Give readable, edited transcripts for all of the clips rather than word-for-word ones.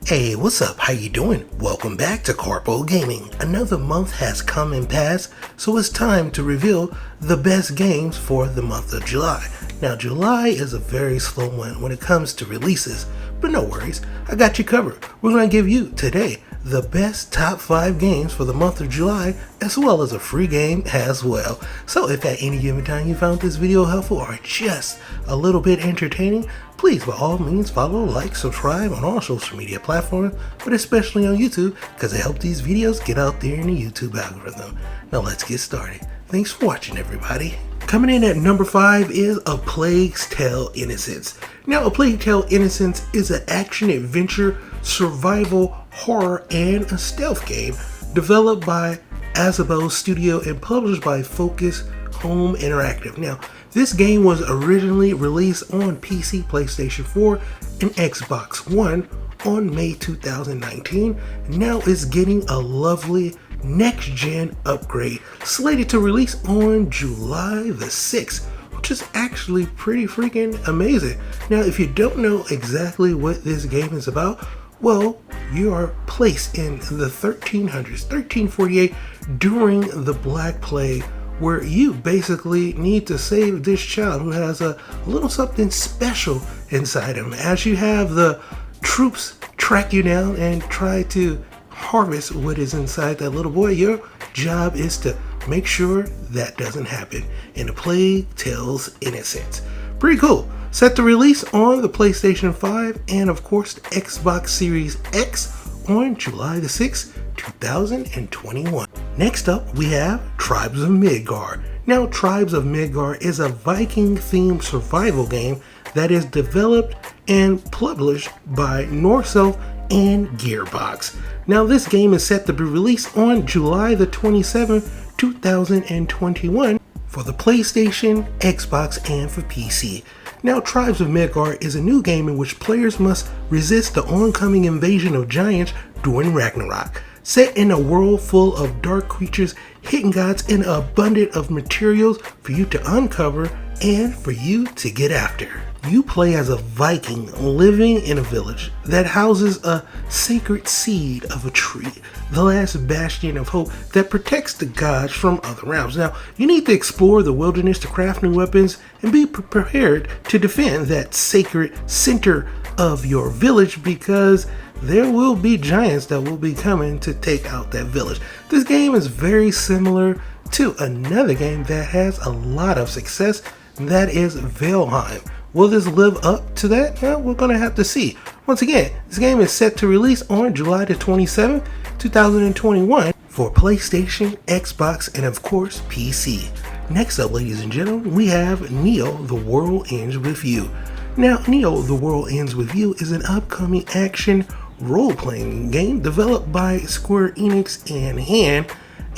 Hey, what's up? How you doing? Welcome back to Karpo Gaming. Another month has come and passed, so it's time to reveal the best games for the month of July. Now, July is a very slow one when it comes to releases, but no worries, I got you covered. We're going to give you today the best top 5 games for the month of July, as well as a free game as well. So if at any given time you found this video helpful or just a little bit entertaining, please by all means follow, like, subscribe on all social media platforms, but especially on YouTube, because it helps these videos get out there in the YouTube algorithm. Now let's get started. Thanks for watching, everybody. Coming in at number 5 is A Plague's Tale: Innocence. Now, A Plague's Tale: Innocence is an action-adventure, survival, horror, and a stealth game developed by Asobo Studio and published by Focus Home Interactive. Now, this game was originally released on PC, PlayStation 4, and Xbox One on May 2019. Now it's getting a lovely next-gen upgrade, slated to release on July the 6th, which is actually pretty freaking amazing. Now, if you don't know exactly what this game is about, well, you are placed in the 1348 during the Black Plague, where you basically need to save this child who has a little something special inside him. As you have the troops track you down and try to harvest what is inside that little boy, your job is to make sure that doesn't happen. And A Plague Tales: Innocence. Pretty cool. Set to release on the PlayStation 5 and of course the Xbox Series X on July the 6th, 2021. Next up, we have Tribes of Midgard. Now, Tribes of Midgard is a Viking-themed survival game that is developed and published by Norself and Gearbox. Now, this game is set to be released on July the 27th, 2021 for the PlayStation, Xbox, and for PC. Now, Tribes of Midgard is a new game in which players must resist the oncoming invasion of giants during Ragnarok. Set in a world full of dark creatures, hidden gods, and abundant of materials for you to uncover and for you to get after. You play as a Viking living in a village that houses a sacred seed of a tree, the last bastion of hope that protects the gods from other realms. Now, you need to explore the wilderness to craft new weapons and be prepared to defend that sacred center of your village, because there will be giants that will be coming to take out that village. This game is very similar to another game that has a lot of success, and that is Valheim. Will this live up to that? Well, we're going to have to see. Once again, this game is set to release on July the 27th, 2021 for PlayStation, Xbox, and of course PC. Next up, ladies and gentlemen, we have Nioh: The World Ends With You. Now, Nioh: The World Ends With You is an upcoming action role-playing game developed by Square Enix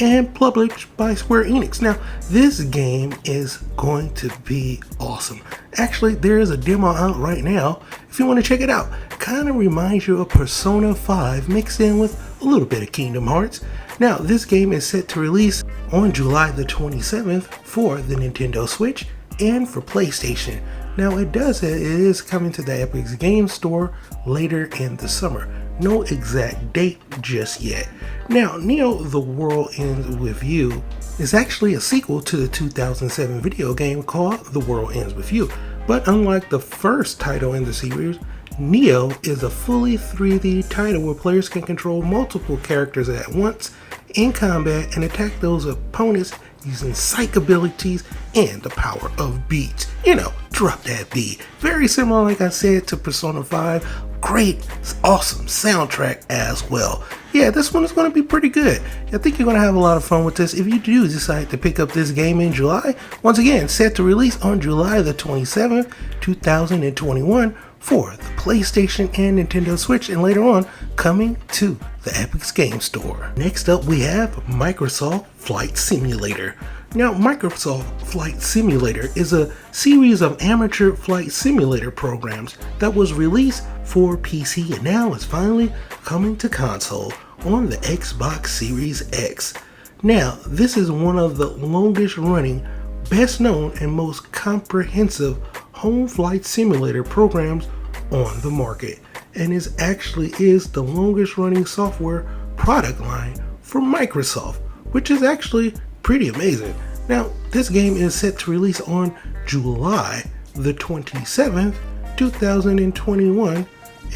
and published by Square Enix. Now, this game is going to be awesome. Actually, there is a demo out right now if you want to check it out. Kind of reminds you of Persona 5 mixed in with a little bit of Kingdom Hearts. Now, this game is set to release on July the 27th for the Nintendo Switch and for PlayStation. Now, it is coming to the Epic Games Store later in the summer. No exact date just yet. Now, Nioh: The World Ends With You is actually a sequel to the 2007 video game called The World Ends With You. But unlike the first title in the series, Nioh is a fully 3D title where players can control multiple characters at once in combat and attack those opponents using psych abilities and the power of beats. You know, drop that beat. Very similar, like I said, to Persona 5. Great, awesome soundtrack as well. Yeah, this one is going to be pretty good. I think you're going to have a lot of fun with this if you do decide to pick up this game in July. Once again, set to release on July the 27th, 2021 for the PlayStation and Nintendo Switch, and later on coming to the Epic Games Store. Next up, we have Microsoft Flight Simulator. Now, Microsoft Flight Simulator is a series of amateur flight simulator programs that was released for PC and now is finally coming to console on the Xbox Series X. Now, this is one of the longest running, best known, and most comprehensive home flight simulator programs on the market. and it actually is the longest running software product line for Microsoft, which is actually pretty amazing. Now, this game is set to release on July the 27th, 2021,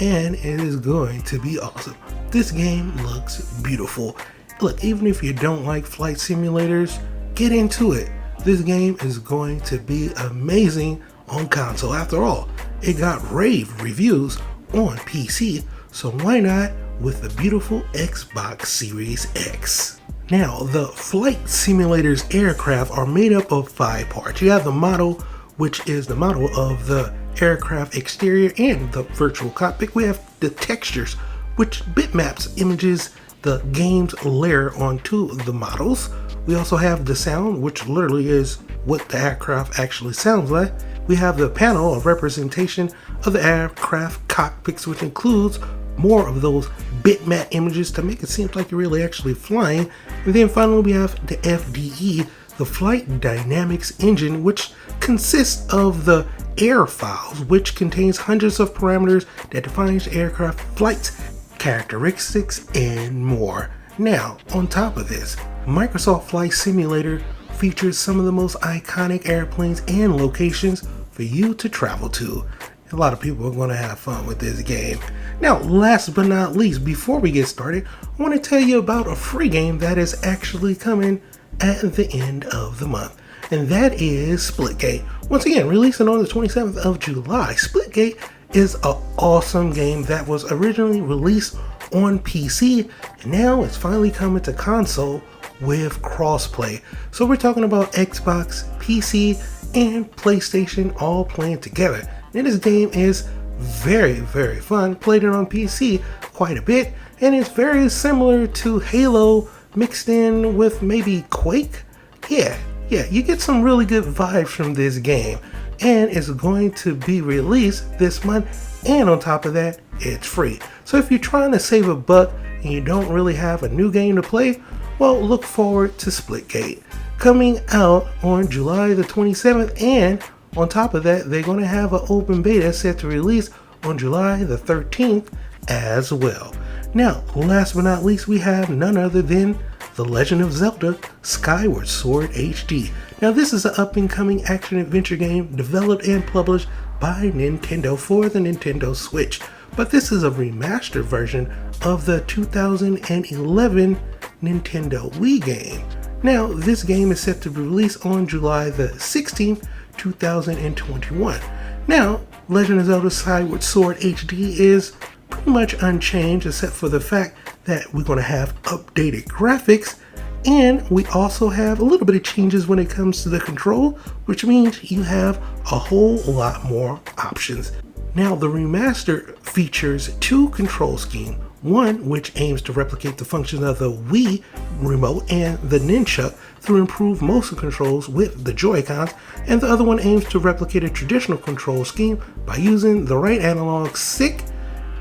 and it is going to be awesome. This game looks beautiful. Look, even if you don't like flight simulators, get into it. This game is going to be amazing on console. After all, it got rave reviews on PC, so why not with the beautiful Xbox Series X? Now, the flight simulator's aircraft are made up of 5 parts. You have the model, which is the model of the aircraft exterior and the virtual cockpit. We have the textures, which bitmaps images the game's layer onto the models. We also have the sound, which literally is what the aircraft actually sounds like. We have the panel of representation of the aircraft cockpits, which includes more of those bitmap images to make it seem like you're really actually flying. And then finally we have the FDE, the Flight Dynamics Engine, which consists of the air files, which contains hundreds of parameters that defines aircraft flights, characteristics, and more. Now, on top of this, Microsoft Flight Simulator features some of the most iconic airplanes and locations for you to travel to. A lot of people are going to have fun with this game. Now, last but not least, before we get started, I want to tell you about a free game that is actually coming at the end of the month, and that is Splitgate. Once again, releasing on the 27th of July, Splitgate is an awesome game that was originally released on PC, and now it's finally coming to console with crossplay. So we're talking about Xbox, PC, and PlayStation all playing together. And this game is very, very fun. Played it on PC quite a bit, and it's very similar to Halo mixed in with maybe Quake. Yeah, you get some really good vibes from this game, and it's going to be released this month, and on top of that, it's free. So if you're trying to save a buck and you don't really have a new game to play, well, look forward to Splitgate coming out on July the 27th, and on top of that, they're going to have an open beta set to release on July the 13th as well. Now, last but not least, we have none other than The Legend of Zelda Skyward Sword HD. Now, this is an up-and-coming action-adventure game developed and published by Nintendo for the Nintendo Switch. But this is a remastered version of the 2011 Nintendo Wii game. Now, this game is set to be released on July the 16th, 2021. Now, Legend of Zelda Skyward Sword HD is pretty much unchanged, except for the fact that we're going to have updated graphics, and we also have a little bit of changes when it comes to the control, which means you have a whole lot more options. Now, the remaster features 2 control schemes. One which aims to replicate the functions of the Wii remote and the Nunchuk through improved motion controls with the Joy-Cons, and the other one aims to replicate a traditional control scheme by using the right analog stick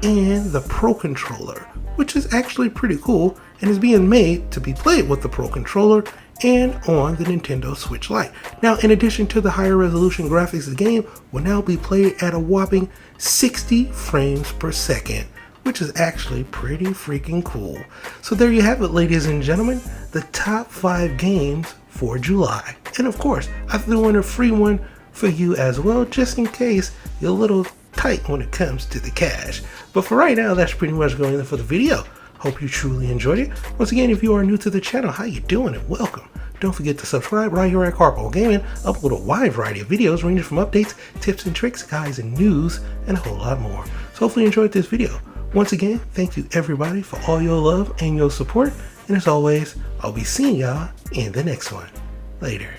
and the Pro Controller, which is actually pretty cool and is being made to be played with the Pro Controller and on the Nintendo Switch Lite. Now, in addition to the higher resolution graphics, the game will now be played at a whopping 60 frames per second, which is actually pretty freaking cool. So there you have it, ladies and gentlemen, the top 5 games for July. And of course, I threw in a free one for you as well, just in case you're a little tight when it comes to the cash. But for right now, that's pretty much going in for the video. Hope you truly enjoyed it. Once again, if you are new to the channel, how you doing and welcome. Don't forget to subscribe right here at Karpo Gaming. Upload a wide variety of videos ranging from updates, tips and tricks, guides and news, and a whole lot more. So hopefully you enjoyed this video. Once again, thank you everybody for all your love and your support. And as always, I'll be seeing y'all in the next one. Later.